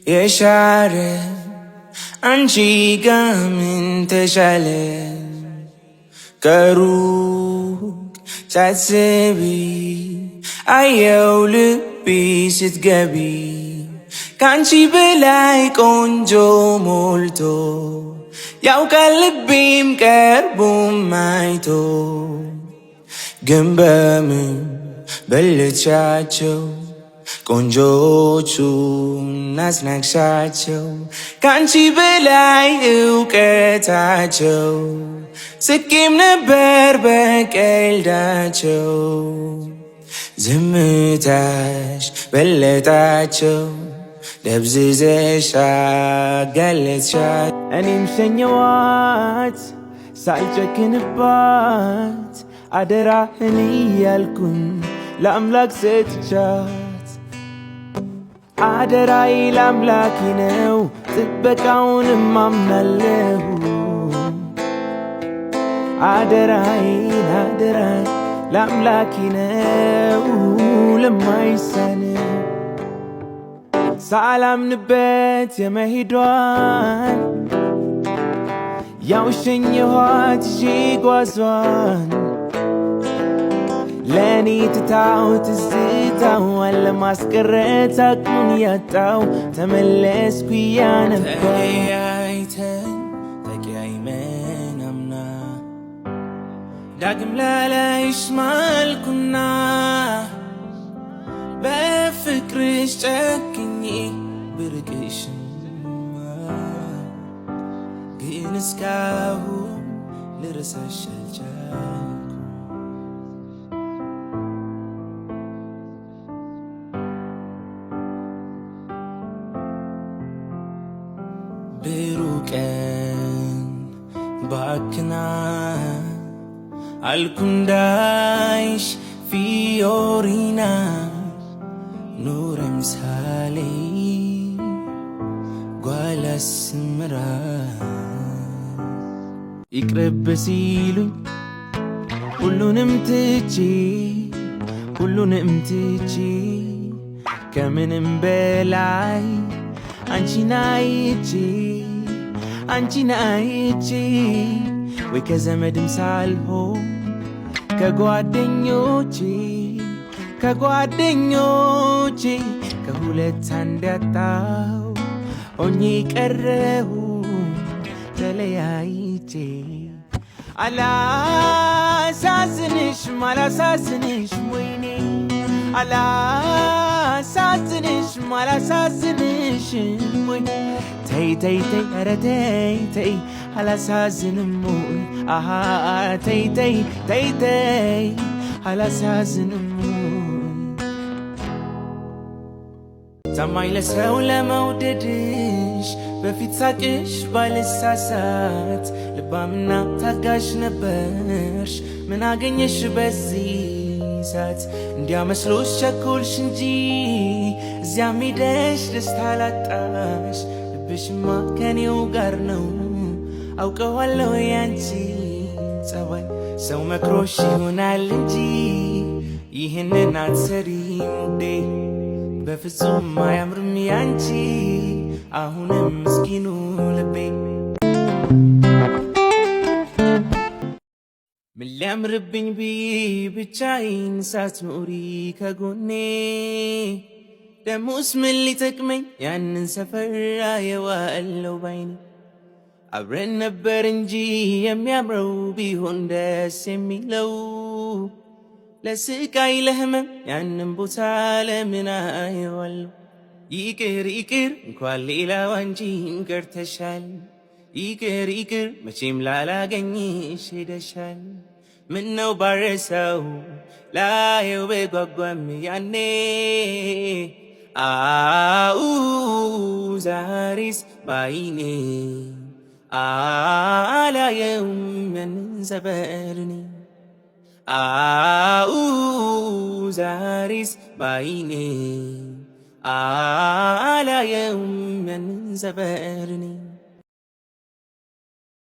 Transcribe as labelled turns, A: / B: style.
A: የሻረ አንቺ ጋር ምን ተሻለ ከሩቅ ሳትስቢ አየው ልቤ ስትገቢ ካንቺ በላይ ቆንጆ ሞልቶ ያውቃል ልቤም ቀርቦም አይቶ ግን በምን በለቻቸው ቆንጆቹን አስናቅሻቸው ካንቺ በላይ እውቀታቸው ስቄም ነበር በቀልዳቸው ዝምታሽ በለጣቸው ደብዝዘሽ አጋለጥሻት እኔም ሸኘዋት ሳልጨክንባት አደራህን እያልኩኝ ለአምላክ ሰጥቻት አደራዬ ለአምላኬ ነው ጥበቃውንም አምናለሁ አደራዬን ለአምላኬ ነው ለማይሳነው ሳላምንበት የመሄዷን ያው ሸኘኋት ይዤ ጓዟን ለኔ ትታው ትዝታዋን ለማስቀረት አቅሙን ያጣው ተመለስኩ እያነባ ተለያይተን ተቀያይመን አምና ዳግም ላላይሽ ማልኩና በፍቅርሽ ጨክኜ ብርቅሽማ ግን እስካሁን ልረሳሽ አልቻልኩም ብሩህ ቀን ባክና አልኩ እንዳይሽ ፊዮሪና ኑረ ምሳሌ ጓላ ስምራ ይቅርብ ሲሉኝ ሁሉንም ትቼ ከምንም በላይ አንቺን አይቼ ወይ ከዘመድም ሳልሆን ከጓደኞቼ ከሁለት አንድ ያጣው ሆኜ ቀረሁ ተለያይቼ አላሳዝንሽም ወይኔ አላሳዝንሽም ወይ ተይ ኧረ ተይ አላሳዝንም ወይ አሃ ተይ አላሳዝንም ታማኝ ለሰው ለመውደድሽ በፊት ሳቅሽ ባልሳሳት ልባምና ታጋሽ ነበርሽ ምን አገኘሽ በዚህ ሰዓት እንዲያ መስሎሽ ቸኮልሽ እንጂ እዚያም ሄደሽ ደስታ ላጣሽ ልብሽማ ከኔው ጋር ነው አውቀዋለሁ ያንቺ ጸባይ ሰው መክሮሽ ይሆናል እንጂ ይህንን አትሰሪም ውዴ በፍጹም አያምርም ያንቺ አሁንም ምስኪኑ ልቤ ምን ሊያምርብኝ ብቻዬን ሳትኖሪ ከጎኔ ደሞስ ምን ሊጠቅመኝ ያንን ሰፈር አየዋለሁ ባይኔ አብረን ነበር እንጂ የሚያምረው ቢሆን ደስ የሚለው ለስቃይ ለህመም ያንን ቦታ ለምን አየዋለሁ ይቅር እንኳን ሌላው አንቺን ቀርተሻል ይቅር መቼም ላላገኝሽ ሄደሻል ምነው ባረሰው ላየው በጓጓም ያኔ ዛሬስ ባይኔ አላየውም ያንን ሰፈርኔ ዛሬስ ባይኔ አላየውም ያንን ሰፈርኔ